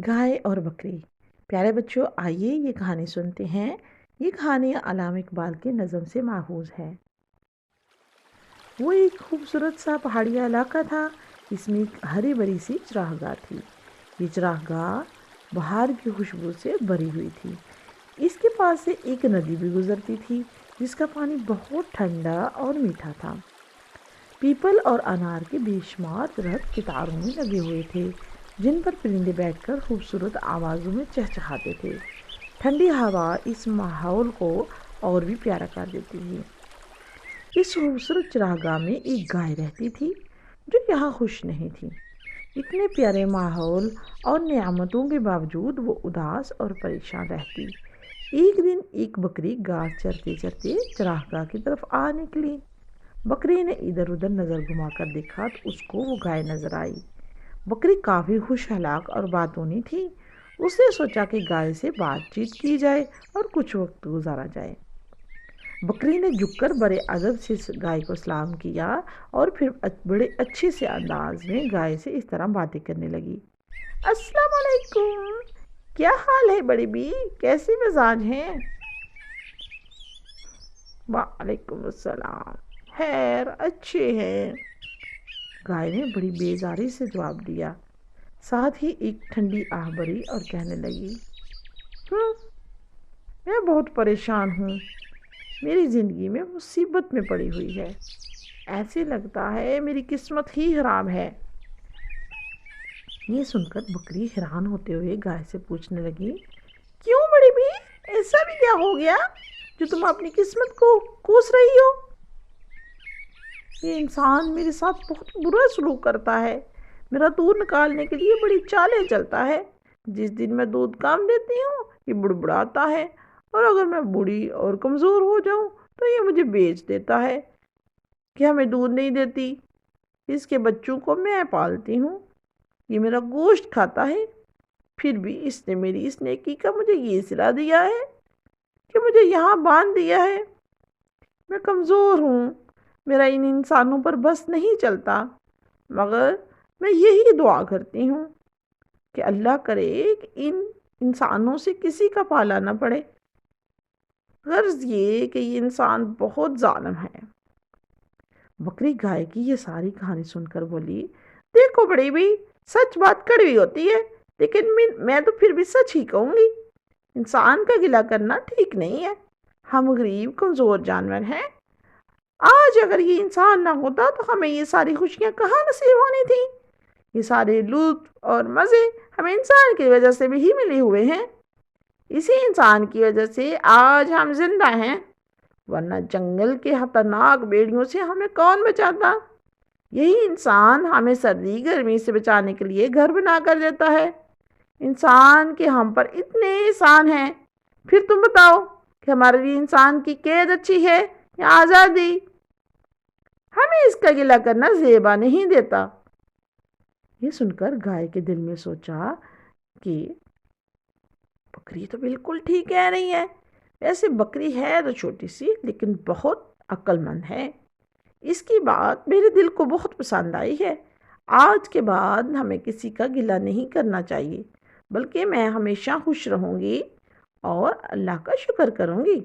گائے اور بکری۔ پیارے بچوں، آئیے یہ کہانی سنتے ہیں۔ یہ کہانی علامہ اقبال کے نظم سے ماخوذ ہے۔ وہ ایک خوبصورت سا پہاڑی علاقہ تھا۔ اس میں ایک ہری بھری سی چراہ گاہ تھی۔ یہ چراہ گاہ بہار کی خوشبو سے بھری ہوئی تھی۔ اس کے پاس سے ایک ندی بھی گزرتی تھی جس کا پانی بہت ٹھنڈا اور میٹھا تھا۔ پیپل اور انار کے بے شمار درخت کتاروں میں لگے ہوئے تھے جن پر پرندے بیٹھ کر خوبصورت آوازوں میں چہچہاتے تھے۔ ٹھنڈی ہوا اس ماحول کو اور بھی پیارا کر دیتی تھی۔ اس خوبصورت چراہ گاہ میں ایک گائے رہتی تھی جو یہاں خوش نہیں تھی۔ اتنے پیارے ماحول اور نعمتوں کے باوجود وہ اداس اور پریشان رہتی۔ ایک دن ایک بکری گھاس چرتے چرتے چراہ گاہ کی طرف آ نکلی۔ بکری نے ادھر ادھر نظر گھما کر دیکھا تو اس کو وہ گائے نظر آئی۔ بکری کافی خوش حلاق اور باتونی تھی۔ اس نے سوچا کہ گائے سے بات چیت کی جائے اور کچھ وقت گزارا جائے۔ بکری نے جھک کر بڑے ادب سے گائے کو سلام کیا اور پھر بڑے اچھے سے انداز میں گائے سے اس طرح باتیں کرنے لگی۔ السلام علیکم، کیا حال ہے بڑی بی، کیسے مزاج ہیں؟ وعلیکم السلام، خیر اچھے ہیں، گائے نے بڑی بیزاری سے جواب دیا۔ ساتھ ہی ایک ٹھنڈی آہ بھری اور کہنے لگی، میں بہت پریشان ہوں، میری زندگی میں مصیبت میں پڑی ہوئی ہے، ایسے لگتا ہے میری قسمت ہی خراب ہے۔ یہ سن کر بکری حیران ہوتے ہوئے گائے سے پوچھنے لگی، کیوں بڑی بھی، ایسا بھی کیا ہو گیا جو تم اپنی قسمت کو کوس رہی ہو؟ یہ انسان میرے ساتھ بہت برا سلوک کرتا ہے، میرا دودھ نکالنے کے لیے بڑی چالیں چلتا ہے۔ جس دن میں دودھ کم دیتی ہوں یہ بڑبڑاتا ہے، اور اگر میں بوڑھی اور کمزور ہو جاؤں تو یہ مجھے بیچ دیتا ہے کہ ہمیں دودھ نہیں دیتی۔ اس کے بچوں کو میں پالتی ہوں، یہ میرا گوشت کھاتا ہے، پھر بھی اس نے میری اس نیکی کا مجھے یہ صلہ دیا ہے کہ مجھے یہاں باندھ دیا ہے۔ میں کمزور ہوں، میرا ان انسانوں پر بس نہیں چلتا، مگر میں یہی دعا کرتی ہوں کہ اللہ کرے کہ ان انسانوں سے کسی کا پالا نہ پڑے، غرض یہ کہ یہ انسان بہت ظالم ہے۔ بکری گائے کی یہ ساری کہانی سن کر بولی، دیکھو بڑی بھی، سچ بات کڑوی ہوتی ہے، لیکن میں تو پھر بھی سچ ہی کہوں گی۔ انسان کا گلہ کرنا ٹھیک نہیں ہے، ہم غریب کمزور جانور ہیں۔ آج اگر یہ انسان نہ ہوتا تو ہمیں یہ ساری خوشیاں کہاں نصیب ہونی تھی؟ یہ سارے لطف اور مزے ہمیں انسان کی وجہ سے بھی ہی ملے ہوئے ہیں۔ اسی انسان کی وجہ سے آج ہم زندہ ہیں، ورنہ جنگل کے خطرناک بیڑیوں سے ہمیں کون بچاتا؟ یہی انسان ہمیں سردی گرمی سے بچانے کے لیے گھر بنا کر دیتا ہے۔ انسان کے ہم پر اتنے احسان ہیں، پھر تم بتاؤ کہ ہمارے لیے انسان کی قید اچھی ہے یا آزادی؟ ہمیں اس کا گلہ کرنا زیبا نہیں دیتا۔ یہ سن کر گائے کے دل میں سوچا کہ بکری تو بالکل ٹھیک کہہ رہی ہے، ویسے بکری ہے تو چھوٹی سی لیکن بہت عقل مند ہے، اس کی بات میرے دل کو بہت پسند آئی ہے۔ آج کے بعد ہمیں کسی کا گلہ نہیں کرنا چاہیے، بلکہ میں ہمیشہ خوش رہوں گی اور اللہ کا شکر کروں گی۔